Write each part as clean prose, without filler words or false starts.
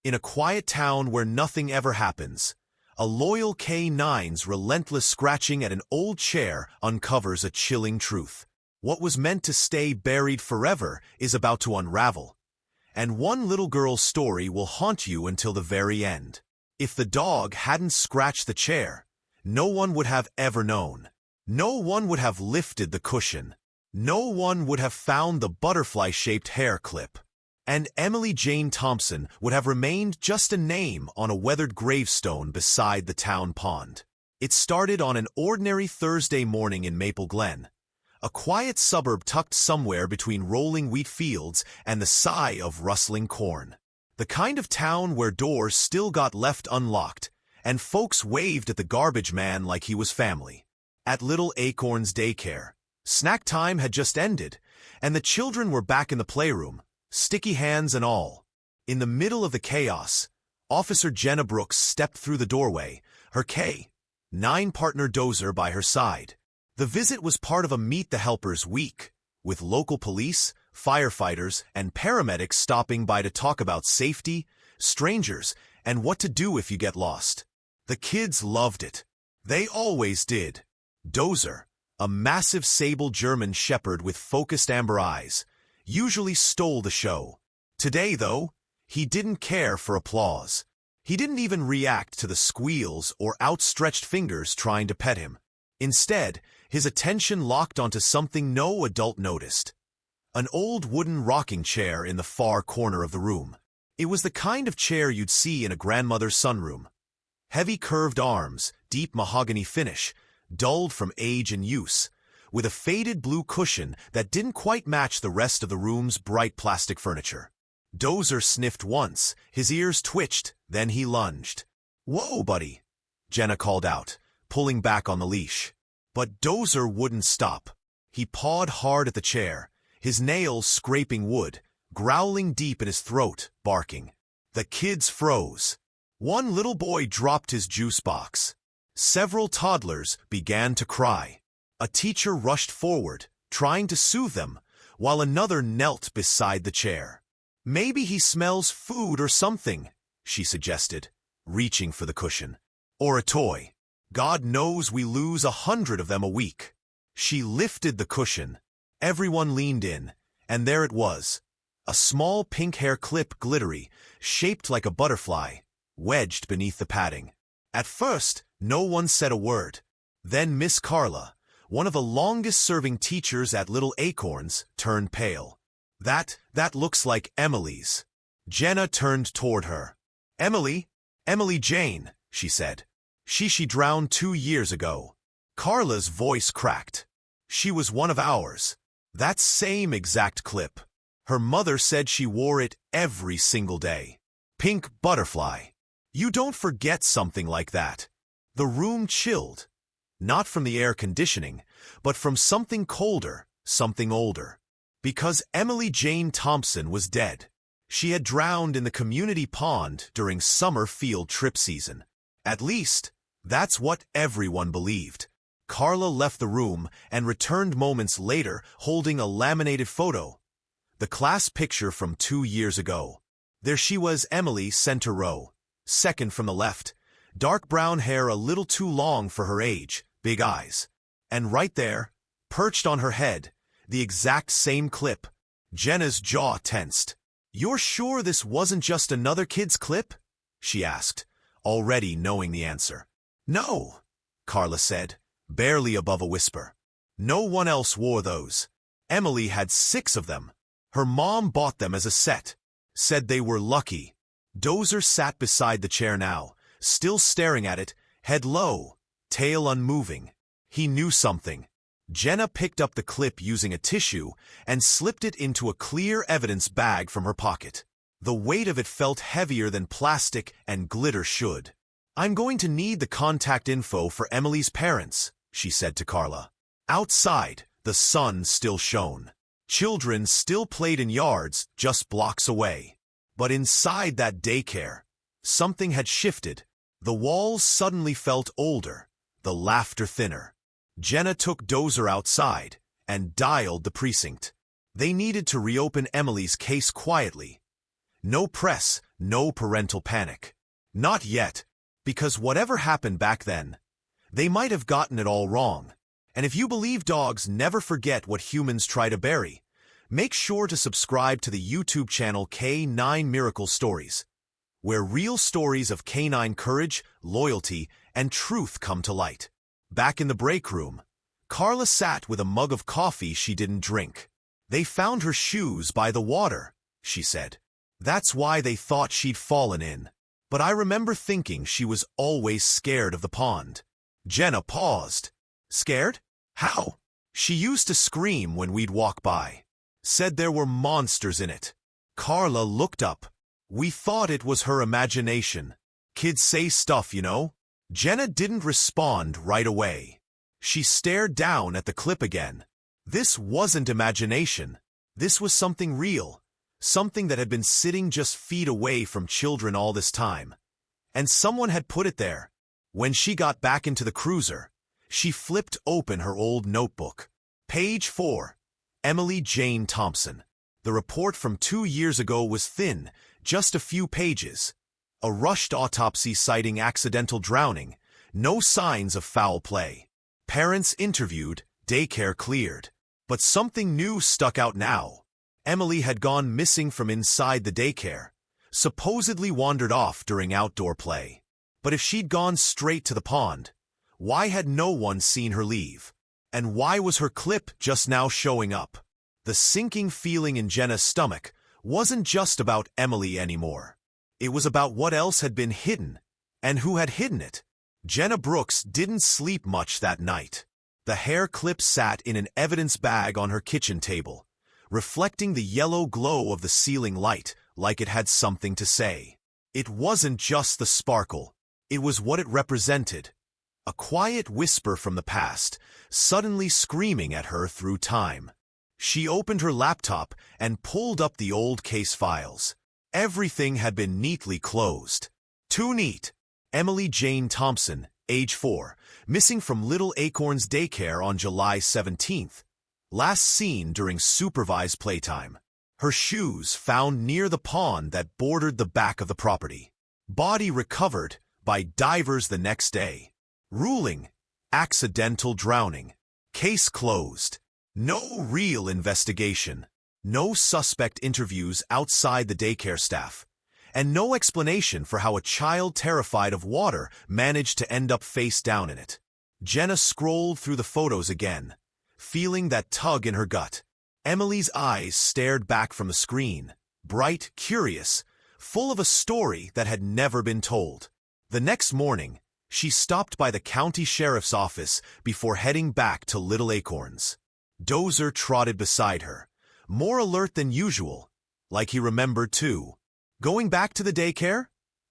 In a quiet town where nothing ever happens, a loyal K9's relentless scratching at an old chair uncovers a chilling truth. What was meant to stay buried forever is about to unravel, and one little girl's story will haunt you until the very end. If the dog hadn't scratched the chair, no one would have ever known. No one would have lifted the cushion. No one would have found the butterfly-shaped hair clip. And Emily Jane Thompson would have remained just a name on a weathered gravestone beside the town pond. It started on an ordinary Thursday morning in Maple Glen, a quiet suburb tucked somewhere between rolling wheat fields and the sigh of rustling corn. The kind of town where doors still got left unlocked, and folks waved at the garbage man like he was family. At Little Acorn's daycare, snack time had just ended, and the children were back in the playroom, sticky hands and all. In the middle of the chaos, Officer Jenna Brooks stepped through the doorway, her K9 partner Dozer by her side. The visit was part of a Meet the Helpers week, with local police, firefighters, and paramedics stopping by to talk about safety, strangers, and what to do if you get lost. The kids loved it. They always did. Dozer, a massive sable German shepherd with focused amber eyes, usually stole the show. Today, though, he didn't care for applause. He didn't even react to the squeals or outstretched fingers trying to pet him. Instead, his attention locked onto something no adult noticed. An old wooden rocking chair in the far corner of the room. It was the kind of chair you'd see in a grandmother's sunroom. Heavy curved arms, deep mahogany finish, dulled from age and use, with a faded blue cushion that didn't quite match the rest of the room's bright plastic furniture. Dozer sniffed once, his ears twitched, then he lunged. "Whoa, buddy," Jenna called out, pulling back on the leash. But Dozer wouldn't stop. He pawed hard at the chair, his nails scraping wood, growling deep in his throat, barking. The kids froze. One little boy dropped his juice box. Several toddlers began to cry. A teacher rushed forward, trying to soothe them, while another knelt beside the chair. "Maybe he smells food or something," she suggested, reaching for the cushion. "Or a toy. God knows we lose 100 of them a week." She lifted the cushion. Everyone leaned in, and there it was. A small pink hair clip, glittery, shaped like a butterfly, wedged beneath the padding. At first, no one said a word. Then Miss Carla, one of the longest-serving teachers at Little Acorns, turned pale. That looks like Emily's." Jenna turned toward her. Emily Jane," she said. She drowned 2 years ago." Carla's voice cracked. "She was one of ours. That same exact clip. Her mother said she wore it every single day. Pink butterfly. You don't forget something like that." The room chilled, not from the air conditioning, but from something colder, something older. Because Emily Jane Thompson was dead. She had drowned in the community pond during summer field trip season. At least, that's what everyone believed. Carla left the room and returned moments later holding a laminated photo. The class picture from 2 years ago. There she was, Emily, center row. Second from the left, dark brown hair a little too long for her age, big eyes. And right there, perched on her head, the exact same clip. Jenna's jaw tensed. "You're sure this wasn't just another kid's clip?" she asked, already knowing the answer. "No," Carla said, barely above a whisper. "No one else wore those. Emily had 6 of them. Her mom bought them as a set. Said they were lucky." Dozer sat beside the chair now, still staring at it, head low, tail unmoving. He knew something. Jenna picked up the clip using a tissue and slipped it into a clear evidence bag from her pocket. The weight of it felt heavier than plastic and glitter should. "I'm going to need the contact info for Emily's parents," she said to Carla. Outside, the sun still shone. Children still played in yards just blocks away. But inside that daycare, something had shifted. The walls suddenly felt older, the laughter thinner. Jenna took Dozer outside and dialed the precinct. They needed to reopen Emily's case quietly. No press, no parental panic. Not yet, because whatever happened back then, they might have gotten it all wrong. And if you believe dogs never forget what humans try to bury, make sure to subscribe to the YouTube channel K9 Miracle Stories, where real stories of canine courage, loyalty, and truth come to light. Back in the break room, Carla sat with a mug of coffee she didn't drink. They found her shoes by the water, she said. That's why they thought she'd fallen in. But I remember thinking she was always scared of the pond. Jenna paused. Scared? How? She used to scream when we'd walk by. Said there were monsters in it. Carla looked up. We thought it was her imagination. Kids say stuff, you know. Jenna didn't respond right away. She stared down at the clip again. This wasn't imagination. This was something real. Something that had been sitting just feet away from children all this time. And someone had put it there. When she got back into the cruiser, she flipped open her old notebook. Page 4. Emily Jane Thompson. The report from 2 years ago was thin, just a few pages. A rushed autopsy citing accidental drowning. No signs of foul play. Parents interviewed, daycare cleared. But something new stuck out now. Emily had gone missing from inside the daycare, supposedly wandered off during outdoor play. But if she'd gone straight to the pond, why had no one seen her leave? And why was her clip just now showing up? The sinking feeling in Jenna's stomach wasn't just about Emily anymore. It was about what else had been hidden, and who had hidden it. Jenna Brooks didn't sleep much that night. The hair clip sat in an evidence bag on her kitchen table, reflecting the yellow glow of the ceiling light like it had something to say. It wasn't just the sparkle, it was what it represented. A quiet whisper from the past, suddenly screaming at her through time. She opened her laptop and pulled up the old case files. Everything had been neatly closed. Too neat. Emily Jane Thompson, age 4, missing from Little Acorns Daycare on July 17th. Last seen during supervised playtime. Her shoes found near the pond that bordered the back of the property. Body recovered by divers the next day. Ruling, accidental drowning. Case closed. No real investigation. No suspect interviews outside the daycare staff. And no explanation for how a child terrified of water managed to end up face down in it. Jenna scrolled through the photos again, feeling that tug in her gut. Emily's eyes stared back from the screen, bright, curious, full of a story that had never been told. The next morning, she stopped by the county sheriff's office before heading back to Little Acorns. Dozer trotted beside her, more alert than usual, like he remembered too. Going back to the daycare?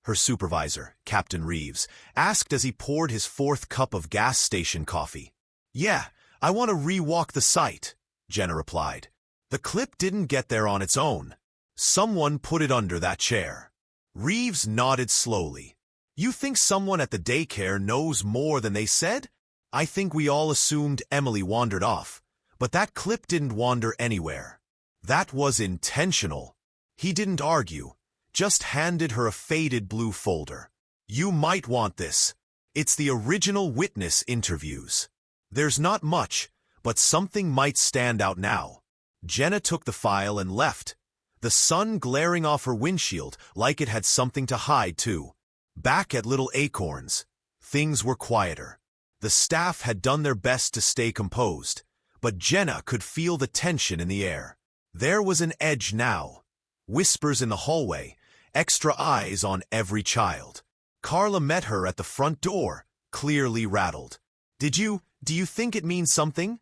Her supervisor, Captain Reeves, asked as he poured his 4th cup of gas station coffee. Yeah, I want to re-walk the site, Jenna replied. The clip didn't get there on its own. Someone put it under that chair. Reeves nodded slowly. You think someone at the daycare knows more than they said? I think we all assumed Emily wandered off, but that clip didn't wander anywhere. That was intentional. He didn't argue, just handed her a faded blue folder. You might want this. It's the original witness interviews. There's not much, but something might stand out now. Jenna took the file and left, the sun glaring off her windshield like it had something to hide too. Back at Little Acorns, things were quieter. The staff had done their best to stay composed, but Jenna could feel the tension in the air. There was an edge now. Whispers in the hallway, extra eyes on every child. Carla met her at the front door, clearly rattled. Do you think it means something?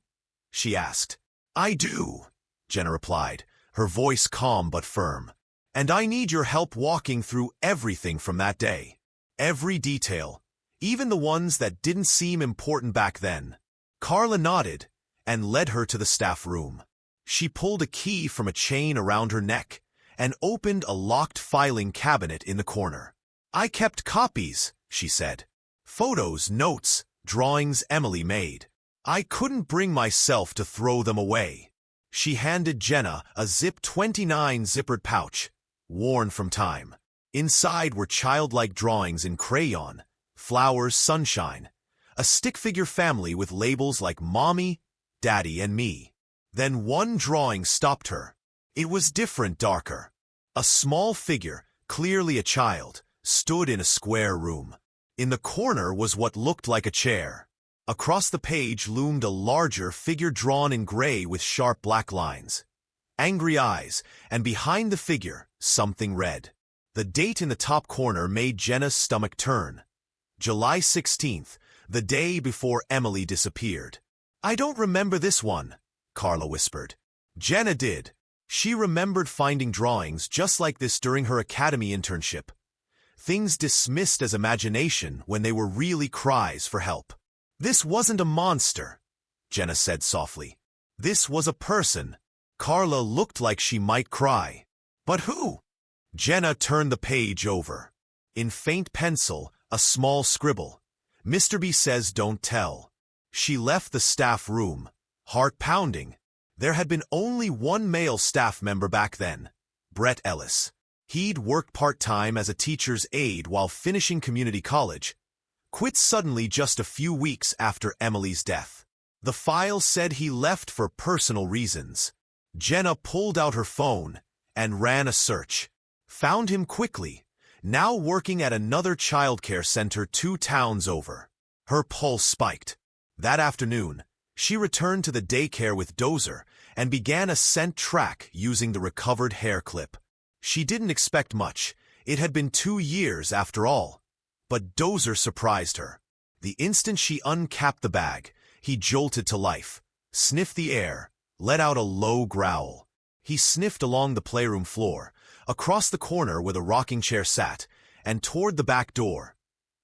She asked. I do, Jenna replied, her voice calm but firm. And I need your help walking through everything from that day. Every detail, even the ones that didn't seem important back then. Carla nodded and led her to the staff room. She pulled a key from a chain around her neck and opened a locked filing cabinet in the corner. I kept copies, she said. Photos, notes, drawings Emily made. I couldn't bring myself to throw them away. She handed Jenna a Zip 29 zippered pouch, worn from time. Inside were childlike drawings in crayon, flowers, sunshine, a stick figure family with labels like Mommy, Daddy, and Me. Then one drawing stopped her. It was different, darker. A small figure, clearly a child, stood in a square room. In the corner was what looked like a chair. Across the page loomed a larger figure drawn in gray with sharp black lines. Angry eyes, and behind the figure, something red. The date in the top corner made Jenna's stomach turn. July 16th, the day before Emily disappeared. "I don't remember this one," Carla whispered. Jenna did. She remembered finding drawings just like this during her academy internship. Things dismissed as imagination when they were really cries for help. "This wasn't a monster," Jenna said softly. "This was a person." Carla looked like she might cry. "But who?" Jenna turned the page over. In faint pencil, a small scribble. "Mr. B says don't tell." She left the staff room, heart pounding. There had been only one male staff member back then, Brett Ellis. He'd worked part-time as a teacher's aide while finishing community college, quit suddenly just a few weeks after Emily's death. The file said he left for personal reasons. Jenna pulled out her phone and ran a search. Found him quickly, now working at another childcare center 2 towns over. Her pulse spiked. That afternoon, she returned to the daycare with Dozer and began a scent track using the recovered hair clip. She didn't expect much. It had been 2 years after all. But Dozer surprised her. The instant she uncapped the bag, he jolted to life, sniffed the air, let out a low growl. He sniffed along the playroom floor, across the corner where the rocking chair sat, and toward the back door,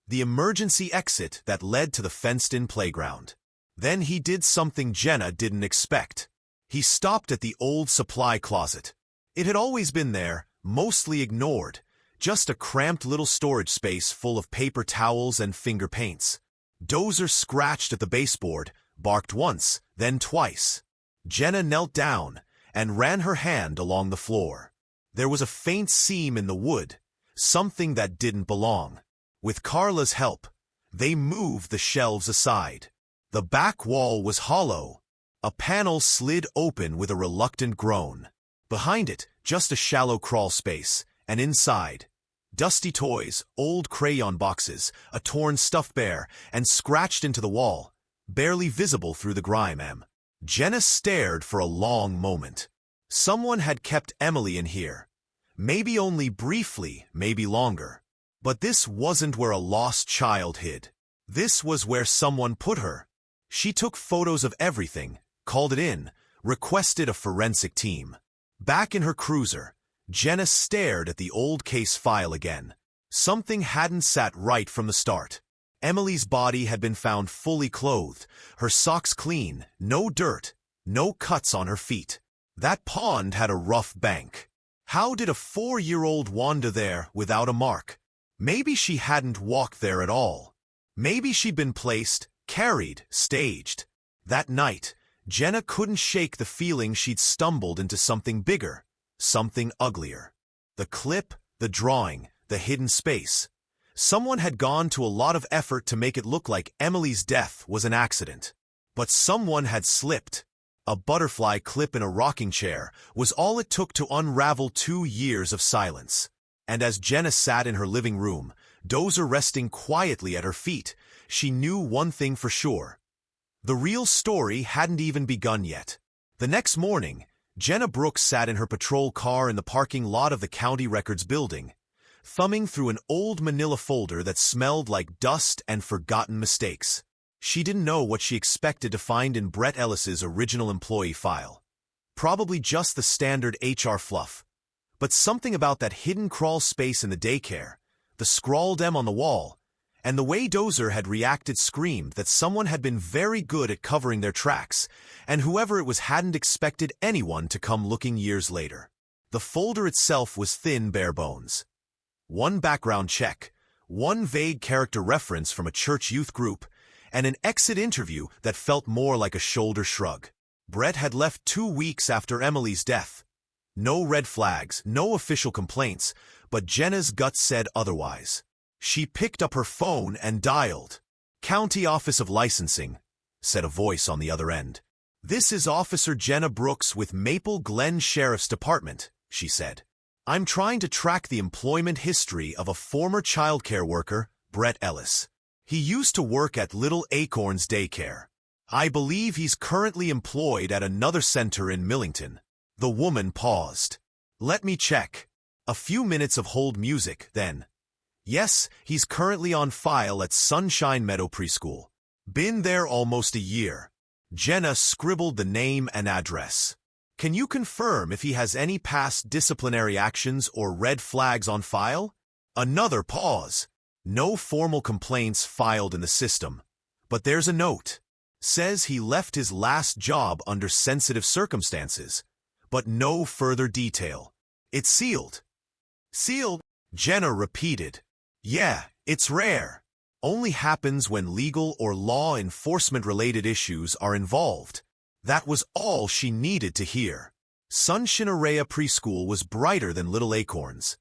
the emergency exit that led to the fenced-in playground. Then he did something Jenna didn't expect. He stopped at the old supply closet. It had always been there, mostly ignored, just a cramped little storage space full of paper towels and finger paints. Dozer scratched at the baseboard, barked once, then twice. Jenna knelt down and ran her hand along the floor. There was a faint seam in the wood, something that didn't belong. With Carla's help, they moved the shelves aside. The back wall was hollow. A panel slid open with a reluctant groan. Behind it, just a shallow crawl space, and inside, dusty toys, old crayon boxes, a torn stuffed bear, and scratched into the wall, barely visible through the grime. Jenna stared for a long moment. Someone had kept Emily in here. Maybe only briefly, maybe longer. But this wasn't where a lost child hid. This was where someone put her. She took photos of everything, called it in, requested a forensic team. Back in her cruiser, Jenna stared at the old case file again. Something hadn't sat right from the start. Emily's body had been found fully clothed, her socks clean, no dirt, no cuts on her feet. That pond had a rough bank. How did a 4-year-old wander there without a mark? Maybe she hadn't walked there at all. Maybe she'd been placed, carried, staged. That night, Jenna couldn't shake the feeling she'd stumbled into something bigger, something uglier. The clip, the drawing, the hidden space. Someone had gone to a lot of effort to make it look like Emily's death was an accident. But someone had slipped. A butterfly clip in a rocking chair was all it took to unravel 2 years of silence. And as Jenna sat in her living room, Dozer resting quietly at her feet, she knew one thing for sure. The real story hadn't even begun yet. The next morning, Jenna Brooks sat in her patrol car in the parking lot of the County Records building, thumbing through an old manila folder that smelled like dust and forgotten mistakes. She didn't know what she expected to find in Brett Ellis's original employee file. Probably just the standard HR fluff. But something about that hidden crawl space in the daycare, the scrawled M on the wall, and the way Dozer had reacted screamed that someone had been very good at covering their tracks, and whoever it was hadn't expected anyone to come looking years later. The folder itself was thin bare bones. One background check, one vague character reference from a church youth group, and an exit interview that felt more like a shoulder shrug. Brett had left 2 weeks after Emily's death. No red flags, no official complaints, but Jenna's gut said otherwise. She picked up her phone and dialed. "County Office of Licensing," said a voice on the other end. "This is Officer Jenna Brooks with Maple Glen Sheriff's Department," she said. "I'm trying to track the employment history of a former childcare worker, Brett Ellis. He used to work at Little Acorns Daycare. I believe he's currently employed at another center in Millington." The woman paused. "Let me check." A few minutes of hold music, then. "Yes, he's currently on file at Sunshine Meadow Preschool. Been there almost a year." Jenna scribbled the name and address. "Can you confirm if he has any past disciplinary actions or red flags on file?" Another pause. "No formal complaints filed in the system, but there's a note. Says he left his last job under sensitive circumstances, but no further detail. It's sealed." "Sealed?" Jenna repeated. "Yeah, it's rare. Only happens when legal or law enforcement-related issues are involved." That was all she needed to hear. Sunshine Preschool was brighter than Little Acorns.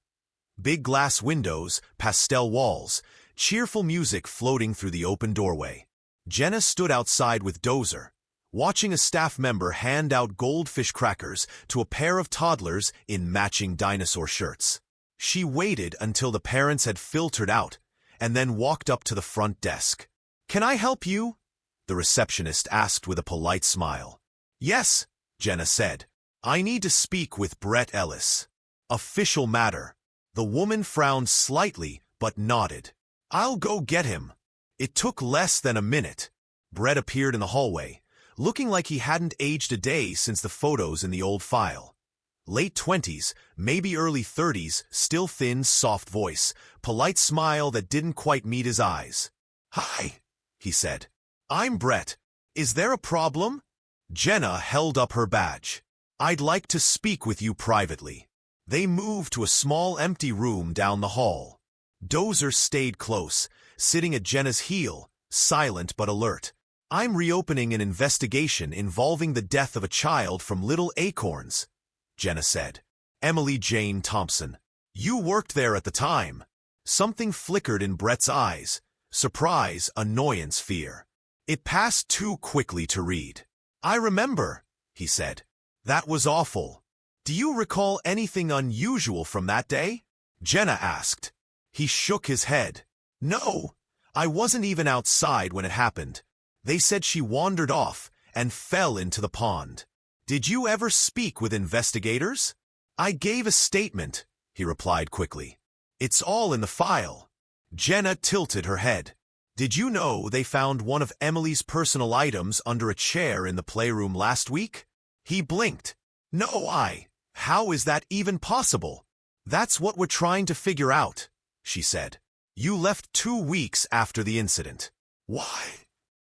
Big glass windows, pastel walls, cheerful music floating through the open doorway. Jenna stood outside with Dozer, watching a staff member hand out goldfish crackers to a pair of toddlers in matching dinosaur shirts. She waited until the parents had filtered out, and then walked up to the front desk. "Can I help you?" the receptionist asked with a polite smile. "Yes," Jenna said. "I need to speak with Brett Ellis." "Official matter." The woman frowned slightly, but nodded. "I'll go get him." It took less than a minute. Brett appeared in the hallway, looking like he hadn't aged a day since the photos in the old file. Late 20s, maybe early 30s, still thin, soft voice, polite smile that didn't quite meet his eyes. "Hi," he said. "I'm Brett. Is there a problem?" Jenna held up her badge. "I'd like to speak with you privately." They moved to a small empty room down the hall. Dozer stayed close, sitting at Jenna's heel, silent but alert. "I'm reopening an investigation involving the death of a child from Little Acorns," Jenna said. "Emily Jane Thompson. You worked there at the time." Something flickered in Brett's eyes. Surprise, annoyance, fear. It passed too quickly to read. "I remember," he said. "That was awful. Do you recall anything unusual from that day?" Jenna asked. He shook his head. "No, I wasn't even outside when it happened. They said she wandered off and fell into the pond." "Did you ever speak with investigators?" "I gave a statement," he replied quickly. "It's all in the file." Jenna tilted her head. "Did you know they found one of Emily's personal items under a chair in the playroom last week?" He blinked. "No, how is that even possible?" "That's what we're trying to figure out," she said. "You left 2 weeks after the incident." "Why?"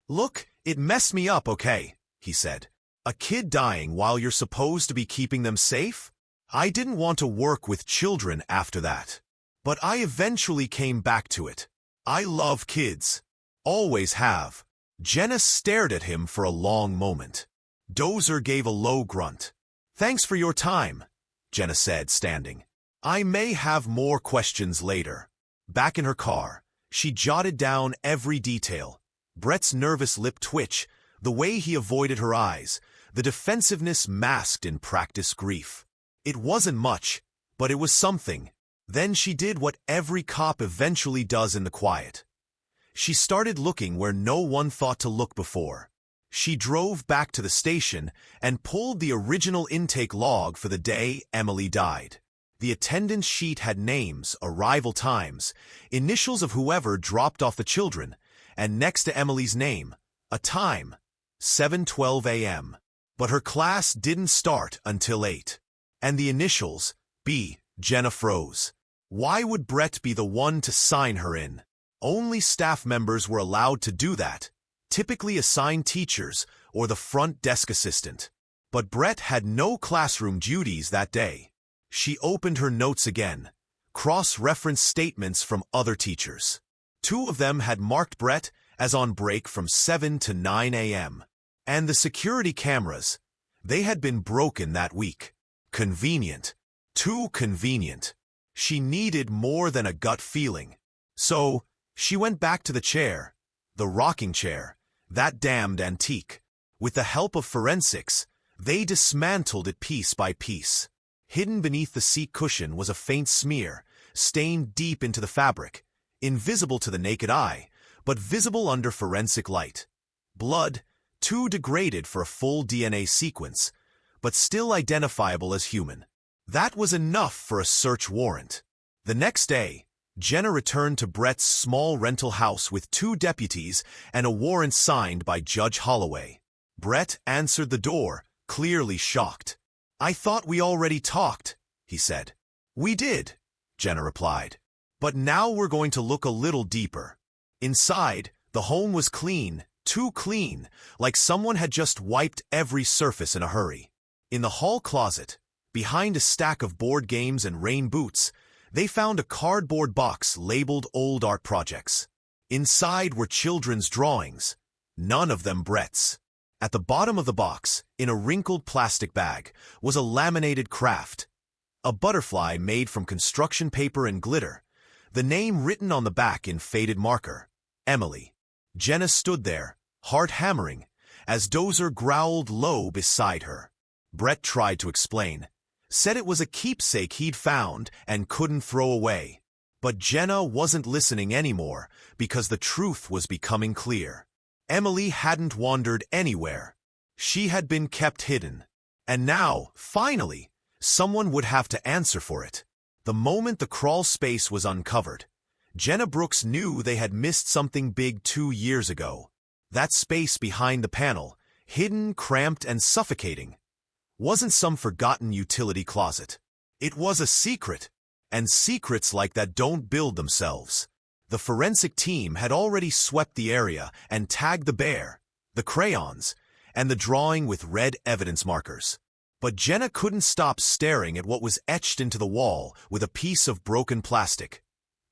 "Look, it messed me up, okay," he said. "A kid dying while you're supposed to be keeping them safe? I didn't want to work with children after that. But I eventually came back to it. I love kids. Always have." Jenna stared at him for a long moment. Dozer gave a low grunt. "Thanks for your time," Jenna said, standing. "I may have more questions later." Back in her car, she jotted down every detail. Brett's nervous lip twitch, the way he avoided her eyes, the defensiveness masked in practiced grief. It wasn't much, but it was something. Then she did what every cop eventually does in the quiet. She started looking where no one thought to look before. She drove back to the station and pulled the original intake log for the day Emily died. The attendance sheet had names, arrival times, initials of whoever dropped off the children, and next to Emily's name, a time, 7:12 a.m. But her class didn't start until 8. And the initials, B. Jenna froze. Why would Brett be the one to sign her in? Only staff members were allowed to do that, typically assigned teachers or the front desk assistant. But Brett had no classroom duties that day. She opened her notes again, cross-referenced statements from other teachers. 2 of them had marked Brett as on break from 7 to 9 a.m. And the security cameras, they had been broken that week. Convenient. Too convenient. She needed more than a gut feeling. So, she went back to the chair. The rocking chair. That damned antique. With the help of forensics, they dismantled it piece by piece. Hidden beneath the seat cushion was a faint smear, stained deep into the fabric, invisible to the naked eye, but visible under forensic light. Blood, too degraded for a full DNA sequence, but still identifiable as human. That was enough for a search warrant. The next day, Jenna returned to Brett's small rental house with 2 deputies and a warrant signed by Judge Holloway. Brett answered the door, clearly shocked. "I thought we already talked," he said. "We did," Jenna replied. "But now we're going to look a little deeper." Inside, the home was clean, too clean, like someone had just wiped every surface in a hurry. In the hall closet, behind a stack of board games and rain boots, they found a cardboard box labeled Old Art Projects. Inside were children's drawings, none of them Brett's. At the bottom of the box, in a wrinkled plastic bag, was a laminated craft. A butterfly made from construction paper and glitter, the name written on the back in faded marker, Emily. Jenna stood there, heart hammering, as Dozer growled low beside her. Brett tried to explain, said it was a keepsake he'd found and couldn't throw away. But Jenna wasn't listening anymore because the truth was becoming clear. Emily hadn't wandered anywhere. She had been kept hidden. And now, finally, someone would have to answer for it. The moment the crawl space was uncovered, Jenna Brooks knew they had missed something big 2 years ago. That space behind the panel, hidden, cramped, and suffocating, wasn't some forgotten utility closet. It was a secret, and secrets like that don't build themselves. The forensic team had already swept the area and tagged the bear, the crayons, and the drawing with red evidence markers. But Jenna couldn't stop staring at what was etched into the wall with a piece of broken plastic.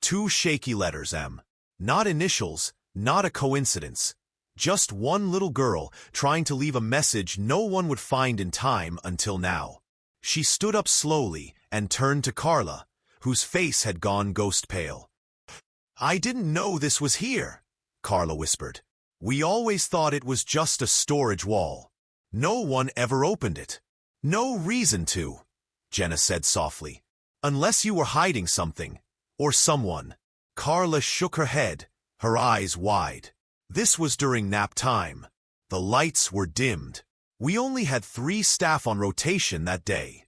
2 shaky letters M. Not initials, not a coincidence. Just one little girl trying to leave a message no one would find in time until now. She stood up slowly and turned to Carla, whose face had gone ghost pale. "I didn't know this was here," Carla whispered. "We always thought it was just a storage wall. No one ever opened it." "No reason to," Jenna said softly. "Unless you were hiding something. Or someone." Carla shook her head, her eyes wide. This was during nap time. The lights were dimmed. We only had 3 staff on rotation that day.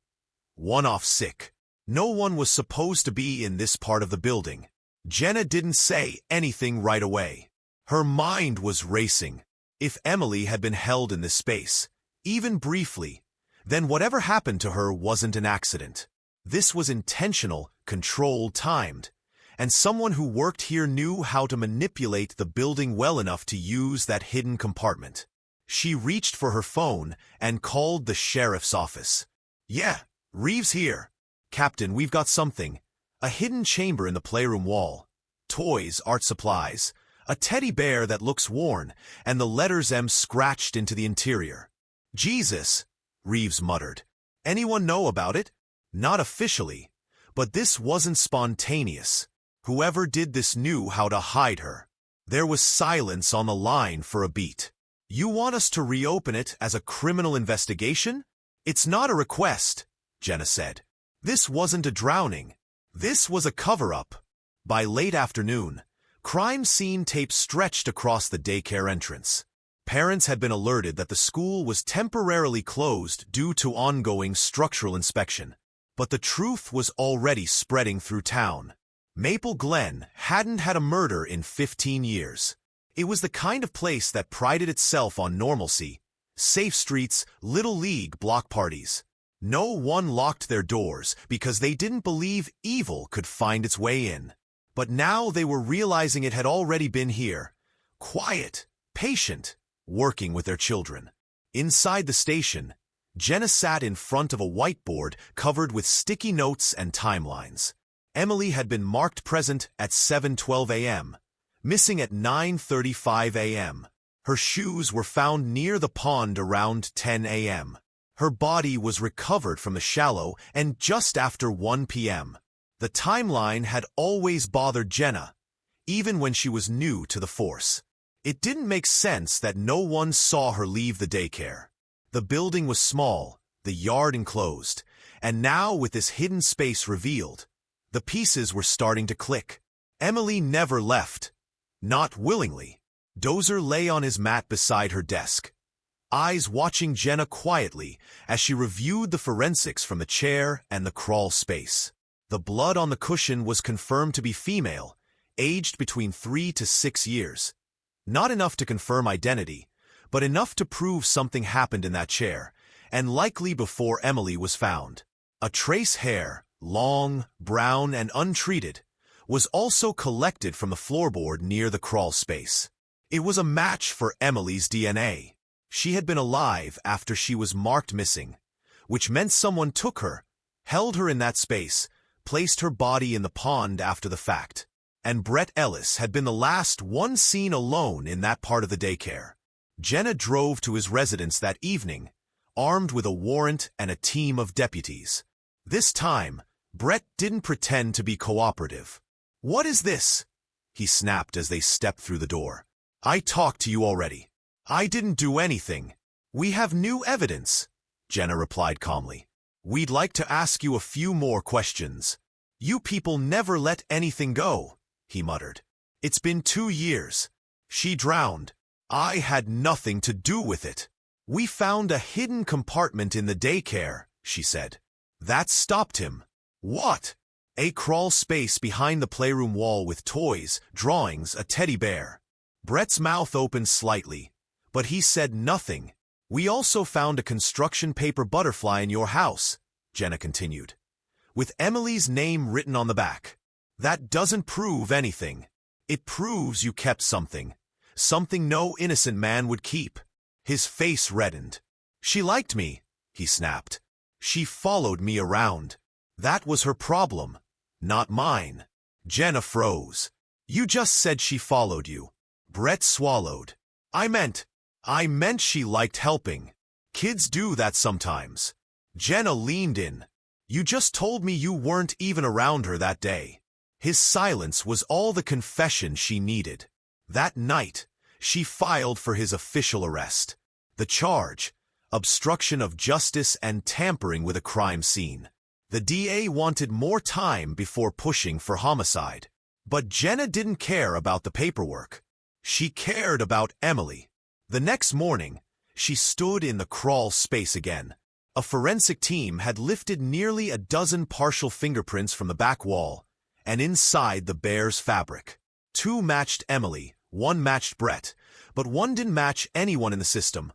1 off sick. No one was supposed to be in this part of the building. Jenna didn't say anything right away. Her mind was racing. If Emily had been held in this space, even briefly, then whatever happened to her wasn't an accident. This was intentional, controlled, timed, and someone who worked here knew how to manipulate the building well enough to use that hidden compartment. She reached for her phone and called the sheriff's office. "Yeah, Reeves here. Captain, we've got something. A hidden chamber in the playroom wall. Toys, art supplies, a teddy bear that looks worn, and the letters M scratched into the interior." "Jesus," Reeves muttered. "Anyone know about it?" "Not officially, but this wasn't spontaneous. Whoever did this knew how to hide her." There was silence on the line for a beat. "You want us to reopen it as a criminal investigation?" "It's not a request," Jenna said. "This wasn't a drowning. This was a cover-up." By late afternoon, crime scene tape stretched across the daycare entrance. Parents had been alerted that the school was temporarily closed due to ongoing structural inspection. But the truth was already spreading through town. Maple Glen hadn't had a murder in 15 years. It was the kind of place that prided itself on normalcy, safe streets, little league block parties. No one locked their doors because they didn't believe evil could find its way in. But now they were realizing it had already been here, quiet, patient, working with their children. Inside the station, Jenna sat in front of a whiteboard covered with sticky notes and timelines. Emily had been marked present at 7:12 a.m., missing at 9:35 a.m. Her shoes were found near the pond around 10 a.m. Her body was recovered from the shallow and just after 1 p.m. The timeline had always bothered Jenna, even when she was new to the force. It didn't make sense that no one saw her leave the daycare. The building was small, the yard enclosed, and now with this hidden space revealed, the pieces were starting to click. Emily never left. Not willingly. Dozer lay on his mat beside her desk, eyes watching Jenna quietly as she reviewed the forensics from the chair and the crawl space. The blood on the cushion was confirmed to be female, aged between 3 to 6 years. Not enough to confirm identity, but enough to prove something happened in that chair, and likely before Emily was found. A trace hair, long, brown, and untreated, was also collected from the floorboard near the crawl space. It was a match for Emily's DNA. She had been alive after she was marked missing, which meant someone took her, held her in that space, placed her body in the pond after the fact. And Brett Ellis had been the last one seen alone in that part of the daycare. Jenna drove to his residence that evening, armed with a warrant and a team of deputies. This time, Brett didn't pretend to be cooperative. "What is this?" he snapped as they stepped through the door. "I talked to you already. I didn't do anything." "We have new evidence," Jenna replied calmly. "We'd like to ask you a few more questions." "You people never let anything go," he muttered. "It's been 2 years. She drowned. I had nothing to do with it." "We found a hidden compartment in the daycare," she said. That stopped him. "What?" "A crawl space behind the playroom wall with toys, drawings, a teddy bear." Brett's mouth opened slightly, but he said nothing. "We also found a construction paper butterfly in your house," Jenna continued, "with Emily's name written on the back. That doesn't prove anything. It proves you kept something. Something no innocent man would keep." His face reddened. "She liked me," he snapped. "She followed me around. That was her problem, not mine." Jenna froze. "You just said she followed you." Brett swallowed. I meant she liked helping. Kids do that sometimes." Jenna leaned in. "You just told me you weren't even around her that day." His silence was all the confession she needed. That night, she filed for his official arrest. The charge: obstruction of justice and tampering with a crime scene. The DA wanted more time before pushing for homicide. But Jenna didn't care about the paperwork. She cared about Emily. The next morning, she stood in the crawl space again. A forensic team had lifted nearly a dozen partial fingerprints from the back wall, and inside the bear's fabric. 2 matched Emily, 1 matched Brett, but 1 didn't match anyone in the system.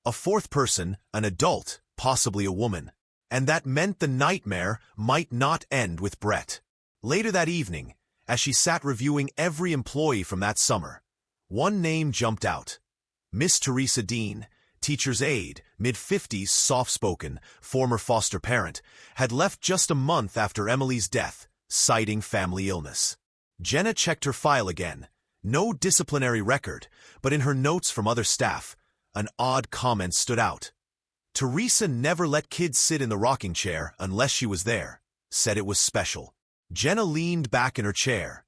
A 4th person, an adult, possibly a woman. And that meant the nightmare might not end with Brett. Later that evening, as she sat reviewing every employee from that summer, one name jumped out. Miss Teresa Dean, teacher's aide, mid-50s, soft-spoken, former foster parent, had left just a month after Emily's death, citing family illness. Jenna checked her file again. No disciplinary record, but in her notes from other staff, an odd comment stood out. "Teresa never let kids sit in the rocking chair unless she was there, said it was special." Jenna leaned back in her chair.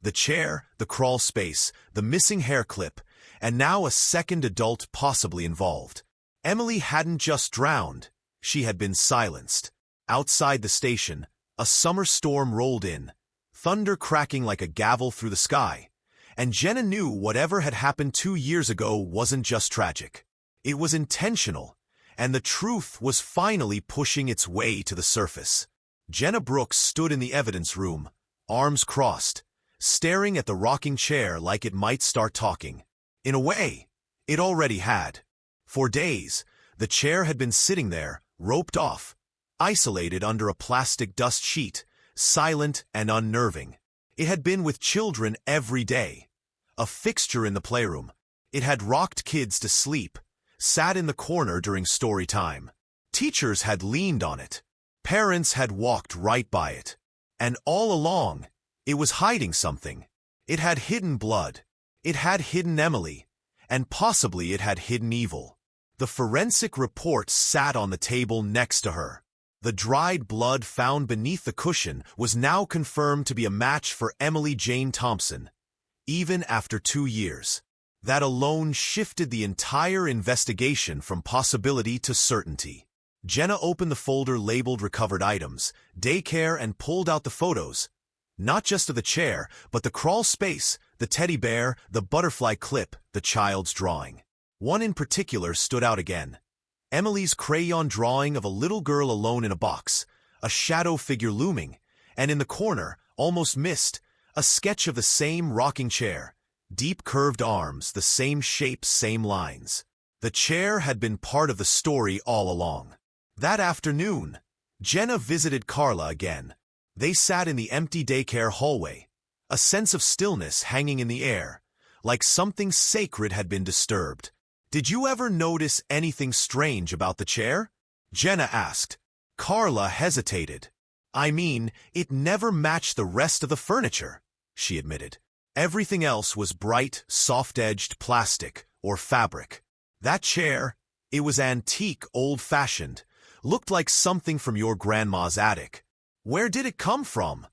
The chair, the crawl space, the missing hair clip, and now a second adult possibly involved. Emily hadn't just drowned, she had been silenced. Outside the station, a summer storm rolled in, thunder cracking like a gavel through the sky, and Jenna knew whatever had happened 2 years ago wasn't just tragic. It was intentional, and the truth was finally pushing its way to the surface. Jenna Brooks stood in the evidence room, arms crossed, staring at the rocking chair like it might start talking. In a way, it already had. For days, the chair had been sitting there, roped off, isolated under a plastic dust sheet, silent and unnerving. It had been with children every day, a fixture in the playroom. It had rocked kids to sleep, sat in the corner during story time. Teachers had leaned on it. Parents had walked right by it. And all along, it was hiding something. It had hidden blood. It had hidden Emily. And possibly it had hidden evil. The forensic report sat on the table next to her. The dried blood found beneath the cushion was now confirmed to be a match for Emily Jane Thompson, even after 2 years. That alone shifted the entire investigation from possibility to certainty. Jenna opened the folder labeled Recovered Items, Daycare, and pulled out the photos. Not just of the chair, but the crawl space, the teddy bear, the butterfly clip, the child's drawing. One in particular stood out again. Emily's crayon drawing of a little girl alone in a box, a shadow figure looming, and in the corner, almost missed, a sketch of the same rocking chair. Deep curved arms, the same shape, same lines. The chair had been part of the story all along. That afternoon, Jenna visited Carla again. They sat in the empty daycare hallway, a sense of stillness hanging in the air, like something sacred had been disturbed. "Did you ever notice anything strange about the chair?" Jenna asked. Carla hesitated. "I mean, it never matched the rest of the furniture," she admitted. Everything else was bright, soft-edged plastic or fabric. That chair, it was antique, old-fashioned, looked like something from your grandma's attic. "Where did it come from?"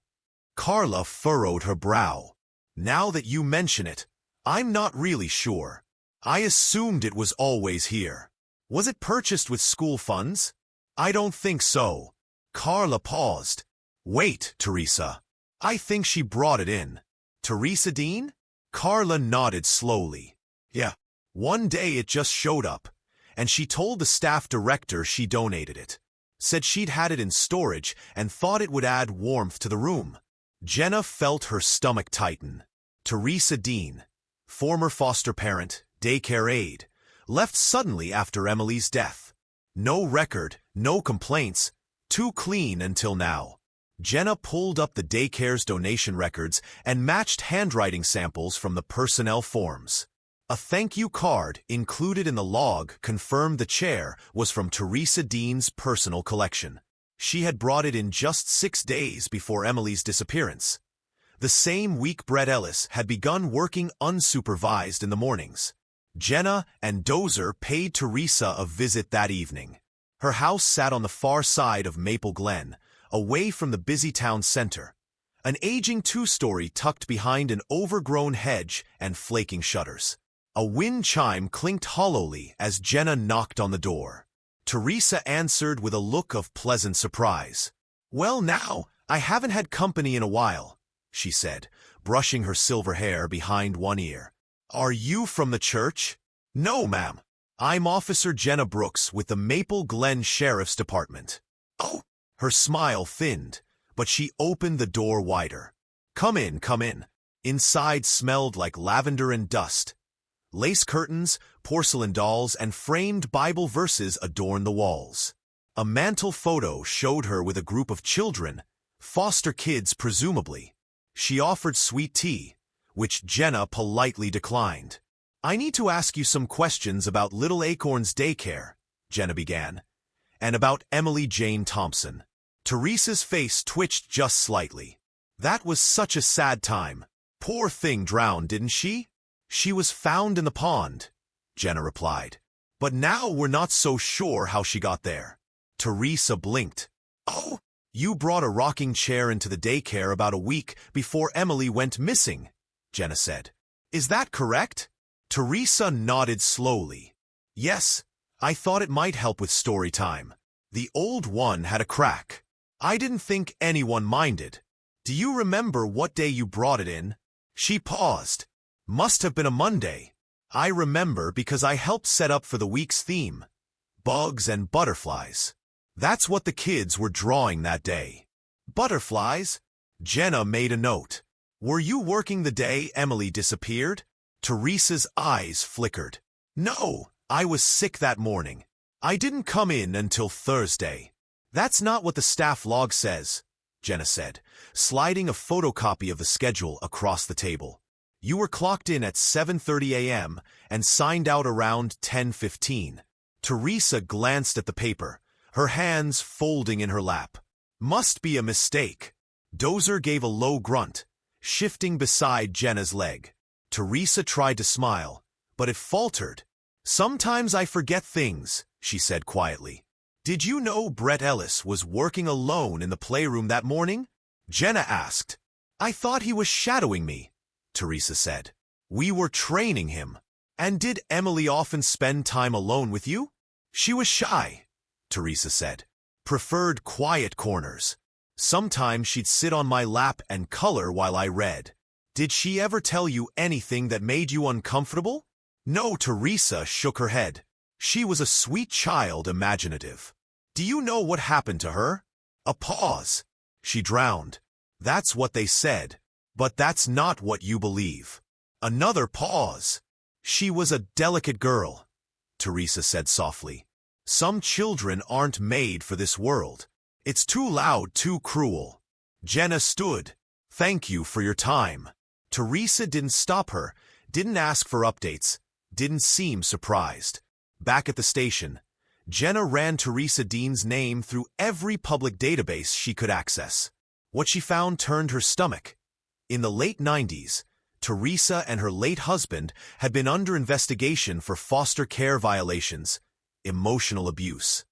Carla furrowed her brow. "Now that you mention it, I'm not really sure. I assumed it was always here. Was it purchased with school funds?" "I don't think so." Carla paused. "Wait, Teresa. I think she brought it in." "Teresa Dean?" Carla nodded slowly. "Yeah. One day it just showed up, and she told the staff director she donated it. Said she'd had it in storage and thought it would add warmth to the room." Jenna felt her stomach tighten. Teresa Dean, former foster parent, daycare aide, left suddenly after Emily's death. No record, no complaints, too clean until now. Jenna pulled up the daycare's donation records and matched handwriting samples from the personnel forms. A thank you card included in the log confirmed the chair was from Teresa Dean's personal collection. She had brought it in just 6 days before Emily's disappearance. The same week Brett Ellis had begun working unsupervised in the mornings. Jenna and Dozer paid Teresa a visit that evening. Her house sat on the far side of Maple Glen, away from the busy town center. An aging 2-story tucked behind an overgrown hedge and flaking shutters. A wind chime clinked hollowly as Jenna knocked on the door. Teresa answered with a look of pleasant surprise. "Well now, I haven't had company in a while," she said, brushing her silver hair behind one ear. "Are you from the church?" "No, ma'am. I'm Officer Jenna Brooks with the Maple Glen Sheriff's Department." "Oh." Her smile thinned, but she opened the door wider. Come in, come in." Inside smelled like lavender and dust. Lace curtains, porcelain dolls, and framed Bible verses adorned the walls. A mantel photo showed her with a group of children, foster kids presumably. She offered sweet tea, which Jenna politely declined. "I need to ask you some questions about Little Acorn's daycare," Jenna began, "and about Emily Jane Thompson." Teresa's face twitched just slightly. "That was such a sad time. Poor thing drowned, didn't she?" "She was found in the pond," Jenna replied. "But now we're not so sure how she got there." Teresa blinked. "Oh, you brought a rocking chair into the daycare about a week before Emily went missing," Jenna said. "Is that correct?" Teresa nodded slowly. "Yes, I thought it might help with story time. The old one had a crack. I didn't think anyone minded. Do you remember what day you brought it in?" She paused. "Must have been a Monday. I remember because I helped set up for the week's theme. Bugs and butterflies. That's what the kids were drawing that day." "Butterflies?" Jenna made a note. "Were you working the day Emily disappeared?" Teresa's eyes flickered. "No, I was sick that morning. I didn't come in until Thursday." "That's not what the staff log says," Jenna said, sliding a photocopy of the schedule across the table. "You were clocked in at 7:30 a.m. and signed out around 10:15. Teresa glanced at the paper, her hands folding in her lap. "Must be a mistake." Dozer gave a low grunt, shifting beside Jenna's leg. Teresa tried to smile, but it faltered. Sometimes I forget things, she said quietly. Did you know Brett Ellis was working alone in the playroom that morning? Jenna asked. I thought he was shadowing me, Teresa said. We were training him. And did Emily often spend time alone with you? She was shy, Teresa said. Preferred quiet corners. Sometimes she'd sit on my lap and color while I read. Did she ever tell you anything that made you uncomfortable? No, Teresa shook her head. She was a sweet child, imaginative. Do you know what happened to her? A pause. She drowned. That's what they said. But that's not what you believe. Another pause. She was a delicate girl, Teresa said softly. Some children aren't made for this world. It's too loud, too cruel. Jenna stood. Thank you for your time. Teresa didn't stop her, didn't ask for updates, didn't seem surprised. Back at the station, Jenna ran Teresa Dean's name through every public database she could access. What she found turned her stomach. In the late 90s, Teresa and her late husband had been under investigation for foster care violations, emotional abuse.